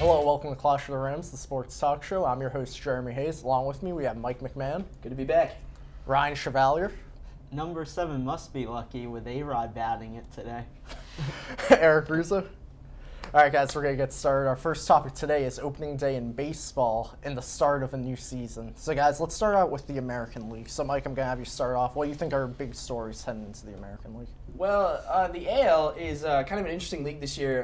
Hello, welcome to Clash of the Rams, the sports talk show. I'm your host, Jeremy Hayes. Along with me, we have Mike McMahon. Good to be back. Ryan Chevalier. Number 7 must be lucky with A-Rod batting it today. Eric Russo. All right, guys, we're going to get started. Our first topic today is opening day in baseball and the start of a new season. So, guys, let's start out with the American League. So, Mike, I'm going to have you start off. What do you think are big stories heading into the American League? Well, the AL is kind of an interesting league this year.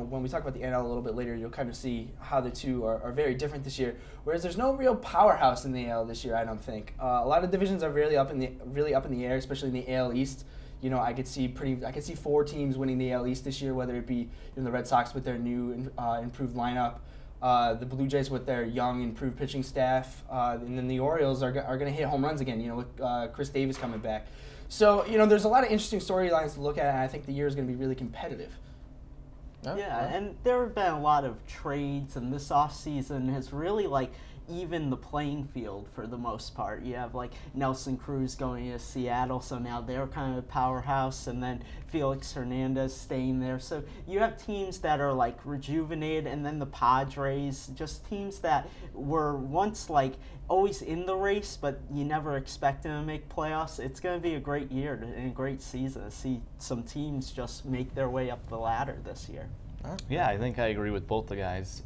When we talk about the NL a little bit later, you'll kind of see how the two are very different this year. Whereas there's no real powerhouse in the AL this year, I don't think. A lot of divisions are really up in the air, especially in the AL East. You know, I could see 4 teams winning the AL East this year, whether it be the Red Sox with their new improved lineup, the Blue Jays with their young improved pitching staff, and then the Orioles are going to hit home runs again. With Chris Davis coming back. So there's a lot of interesting storylines to look at, and I think the year is going to be really competitive. Yeah, and there have been a lot of trades, and this offseason has really even the playing field for the most part. You have Nelson Cruz going to Seattle, so now they're kind of a powerhouse, and then Felix Hernandez staying there. So you have teams that are rejuvenated, and then the Padres, just teams that were once always in the race, but you never expect them to make playoffs. It's going to be a great year and a great season to see some teams just make their way up the ladder this year. Yeah, I think I agree with both the guys.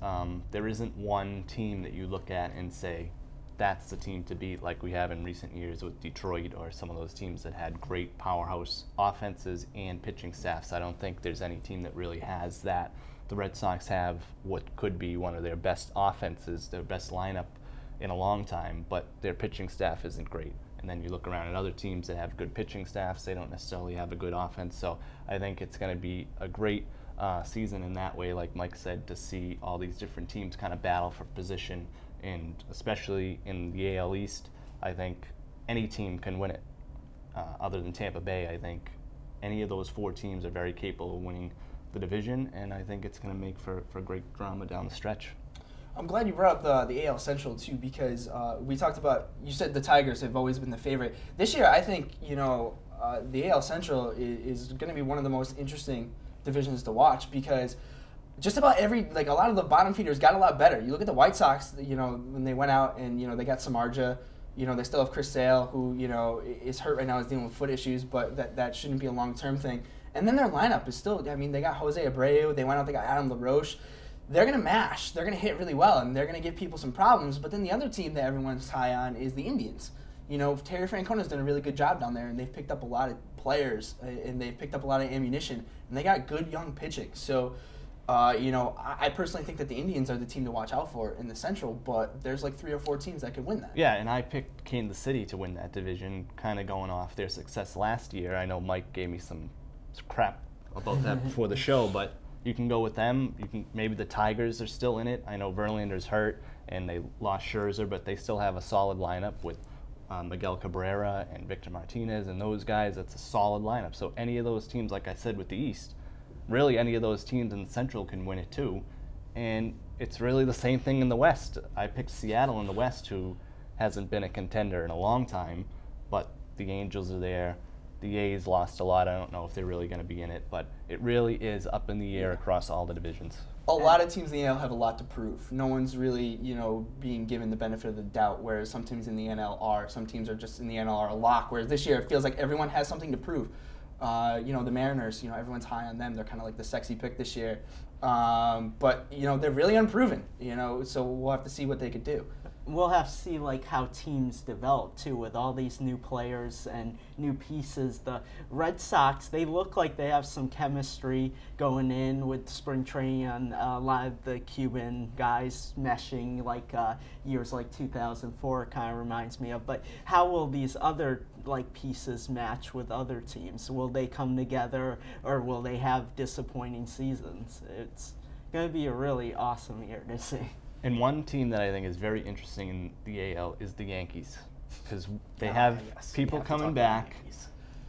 There isn't one team that you look at and say, that's the team to beat like we have in recent years with Detroit or some of those teams that had great powerhouse offenses and pitching staffs. I don't think there's any team that really has that. The Red Sox have what could be one of their best offenses, their best lineup in a long time, but their pitching staff isn't great. And then you look around at other teams that have good pitching staffs, they don't necessarily have a good offense. So I think it's going to be a great season in that way, like Mike said, to see all these different teams kind of battle for position, and especially in the AL East, I think any team can win it. Other than Tampa Bay, I think any of those 4 teams are very capable of winning the division, and I think it's going to make for great drama down the stretch. I'm glad you brought up the AL Central too, because we talked about, you said the Tigers have always been the favorite. This year, I think the AL Central is going to be one of the most interesting divisions to watch, because just about a lot of the bottom feeders got a lot better. You look at the White Sox, when they went out and they got Samardzija, they still have Chris Sale, who is hurt right now, is dealing with foot issues, but that shouldn't be a long-term thing. And then their lineup is still, they got Jose Abreu, they got Adam LaRoche. They're going to mash, they're going to hit really well, and they're going to give people some problems. But then the other team that everyone's high on is the Indians. Terry Francona's done a really good job down there, and they've picked up a lot of players, and they've picked up a lot of ammunition, and they got good young pitching. So, I personally think that the Indians are the team to watch out for in the Central, but there's 3 or 4 teams that could win that. Yeah, and I picked Kansas City to win that division, kind of going off their success last year. I know Mike gave me some crap about that before the show, but you can go with them. Maybe the Tigers are still in it. I know Verlander's hurt, and they lost Scherzer, but they still have a solid lineup with Miguel Cabrera and Victor Martinez and those guys. That's a solid lineup. So any of those teams, like I said with the East, really any of those teams in the Central can win it too. And it's really the same thing in the West. I picked Seattle in the West, who hasn't been a contender in a long time, but the Angels are there. The A's lost a lot. I don't know if they're really going to be in it, but it really is up in the air across all the divisions. A lot of teams in the NL have a lot to prove. No one's really, being given the benefit of the doubt, whereas some teams in the NL are. Some teams are just in the NL are a lock, whereas this year it feels like everyone has something to prove. The Mariners, everyone's high on them. They're kind of like the sexy pick this year. But, they're really unproven, so we'll have to see what they could do. We'll have to see how teams develop too, with all these new players and new pieces. The Red Sox, they look like they have some chemistry going in with spring training, and a lot of the Cuban guys meshing years like 2004 kind of reminds me of. But how will these other pieces match with other teams? Will they come together, or will they have disappointing seasons? It's going to be a really awesome year to see. And one team that I think is very interesting in the AL is the Yankees, because they have people coming back.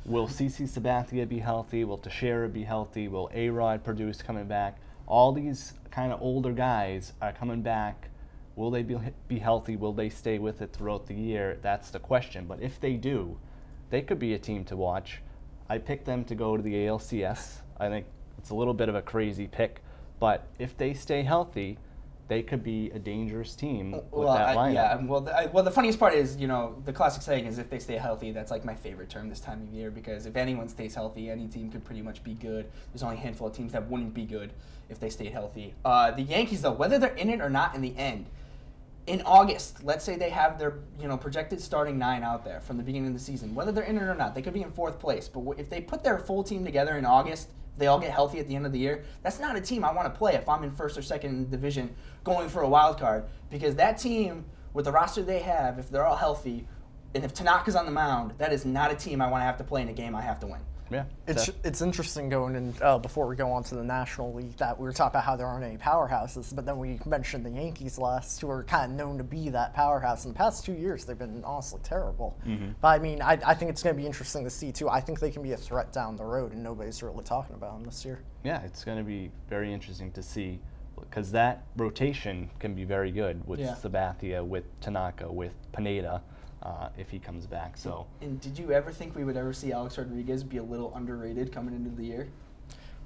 Will CC Sabathia be healthy? Will Teixeira be healthy? Will A-Rod produce coming back? All these kind of older guys are coming back. Will they be healthy? Will they stay with it throughout the year? That's the question. But if they do, they could be a team to watch. I picked them to go to the ALCS. I think it's a little bit of a crazy pick, but if they stay healthy, they could be a dangerous team with Well, that lineup. yeah. Well, the funniest part is, the classic saying is if they stay healthy. That's like my favorite term this time of year, because if anyone stays healthy, any team could pretty much be good. There's only a handful of teams that wouldn't be good if they stayed healthy. The Yankees, though, whether they're in it or not in the end, in August, let's say they have their projected starting 9 out there from the beginning of the season, whether they're in it or not, they could be in 4th place. But if they put their full team together in August, they all get healthy at the end of the year, that's not a team I want to play if I'm in 1st or 2nd in the division going for a wild card. Because that team, with the roster they have, if they're all healthy, and if Tanaka's on the mound, that is not a team I want to have to play in a game I have to win. Yeah, it's interesting going in, before we go on to the National League, that we were talking about how there aren't any powerhouses, but then we mentioned the Yankees last, who are kind of known to be that powerhouse. In the past 2 years, they've been honestly terrible. But I mean, I think it's going to be interesting to see, too. I think they can be a threat down the road, and nobody's really talking about them this year. Yeah, it's going to be very interesting to see, because that rotation can be very good with Sabathia, with Tanaka, with Pineda. If he comes back. And did you ever think we would ever see Alex Rodriguez be a little underrated coming into the year?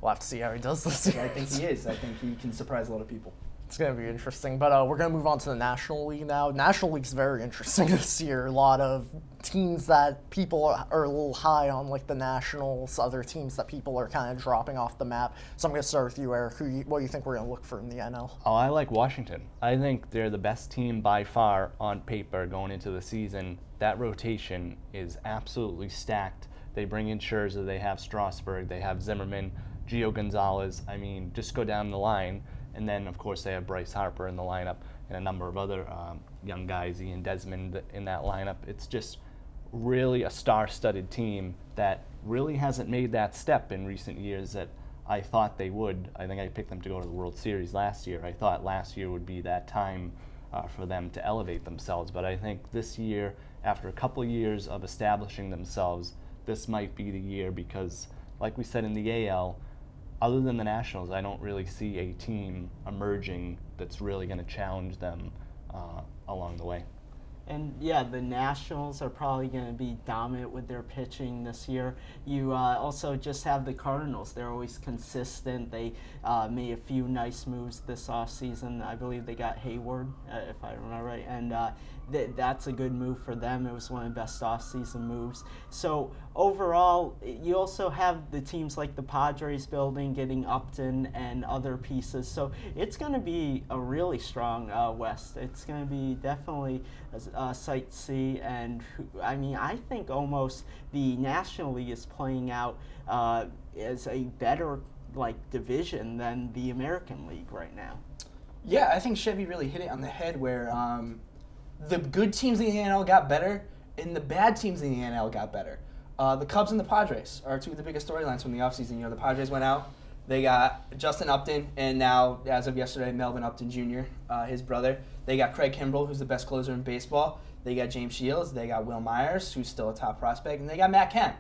We'll have to see how he does this year. I think he is. I think he can surprise a lot of people. It's going to be interesting. But we're going to move on to the National League now. National League's very interesting this year. A lot of teams that people are a little high on, like the Nationals, other teams that people are kind of dropping off the map. So I'm going to start with you, Eric. What do you think we're going to look for in the NL? Oh, I like Washington. I think they're the best team by far on paper going into the season. That rotation is absolutely stacked. They bring in Scherzer, they have Strasburg, they have Zimmerman, Gio Gonzalez. I mean, just go down the line. And then, of course, they have Bryce Harper in the lineup and a number of other young guys, Ian Desmond in that lineup. It's just really a star-studded team that really hasn't made that step in recent years that I thought they would. I think I picked them to go to the World Series last year. I thought last year would be that time for them to elevate themselves. But I think this year, after a couple years of establishing themselves, this might be the year because, like we said in the AL, other than the Nationals, I don't really see a team emerging that's really going to challenge them along the way. And yeah, the Nationals are probably going to be dominant with their pitching this year. You also just have the Cardinals. They're always consistent. They made a few nice moves this offseason. I believe they got Hayward, if I remember right, and that's a good move for them. It was one of the best offseason moves. So overall, you also have the teams like the Padres building, getting Upton and other pieces. So it's going to be a really strong West. It's going to be definitely a sight to see. And I mean, I think almost the National League is playing out as a better division than the American League right now. Yeah, I think Chevy really hit it on the head where the good teams in the NL got better and the bad teams in the NL got better. The Cubs and the Padres are two of the biggest storylines from the offseason. The Padres went out. They got Justin Upton, and now, as of yesterday, Melvin Upton Jr., his brother. They got Craig Kimbrell, who's the best closer in baseball. They got James Shields. They got Will Myers, who's still a top prospect. And they got Matt Kemp.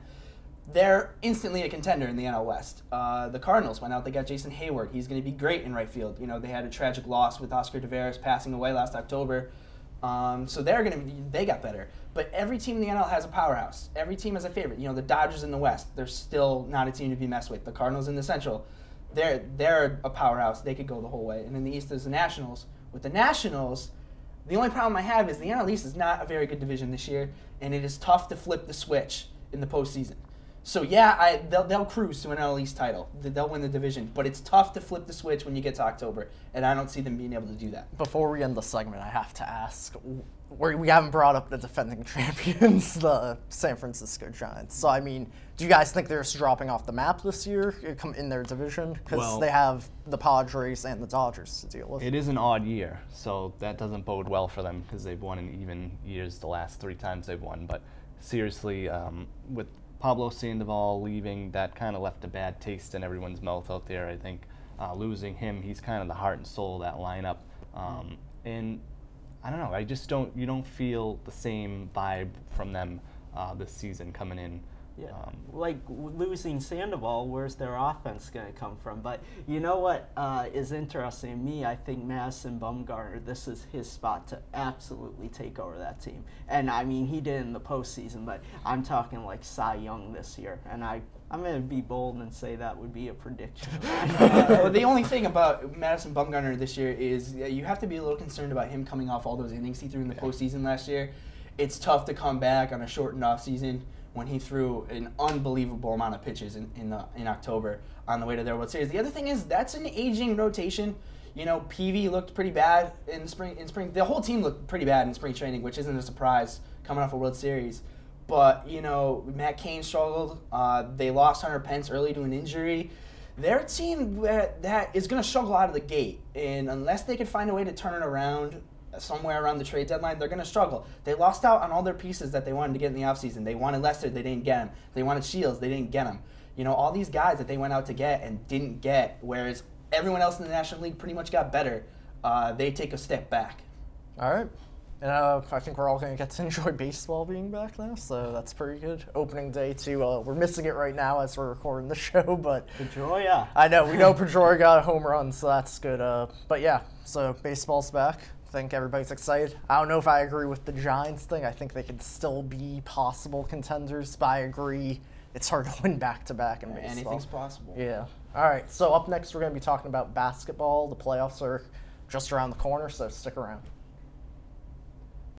They're instantly a contender in the NL West. The Cardinals went out. They got Jason Hayward. He's going to be great in right field. They had a tragic loss with Oscar Taveras passing away last October. So they got better. But every team in the NL has a powerhouse. Every team has a favorite. The Dodgers in the West, they're still not a team to be messed with. The Cardinals in the Central, they're a powerhouse. They could go the whole way. And in the East, there's the Nationals. With the Nationals, the only problem I have is the NL East is not a very good division this year, and it is tough to flip the switch in the postseason. So yeah, they'll cruise to an NL East title. They'll win the division, but it's tough to flip the switch when you get to October, and I don't see them being able to do that. Before we end the segment, I have to ask, we haven't brought up the defending champions, the San Francisco Giants. So I mean, do you guys think they're just dropping off the map this year in their division? Because they have the Padres and the Dodgers to deal with. It is an odd year, so that doesn't bode well for them because they've won in even years the last 3 times they've won. But seriously, with Pablo Sandoval leaving, that kind of left a bad taste in everyone's mouth out there. I think losing him, he's kind of the heart and soul of that lineup. And I don't know, you don't feel the same vibe from them this season coming in. Yeah, losing Sandoval, where's their offense going to come from? But you know what is interesting to me? I think Madison Bumgarner, this is his spot to absolutely take over that team. And I mean, he did in the postseason, but I'm talking like Cy Young this year. And I'm going to be bold and say that would be a prediction. The only thing about Madison Bumgarner this year is you have to be a little concerned about him coming off all those innings he threw in the postseason last year. It's tough to come back on a shortened offseason when he threw an unbelievable amount of pitches in October on the way to their World Series. The other thing is that's an aging rotation. You know, Peavy looked pretty bad in spring. The whole team looked pretty bad in spring training, which isn't a surprise coming off a World Series. But, you know, Matt Cain struggled. They lost Hunter Pence early to an injury. They're a team that is going to struggle out of the gate. And unless they can find a way to turn it around somewhere around the trade deadline, they're going to struggle. They lost out on all their pieces that they wanted to get in the offseason. They wanted Lester, they didn't get him. They wanted Shields, they didn't get him. You know, all these guys that they went out to get and didn't get, whereas everyone else in the National League pretty much got better, they take a step back. All right. And I think we're all going to get to enjoy baseball being back now, so that's pretty good. Opening day, too. We're missing it right now as we're recording the show, but... Pedroia. I know. We know Pedroia got a home run, so that's good. But yeah, so baseball's back. I think everybody's excited. I don't know if I agree with the Giants thing. I think they could still be possible contenders, but I agree it's hard to win back-to-back in baseball. Anything's possible. Yeah. All right, so up next we're going to be talking about basketball. The playoffs are just around the corner, so stick around.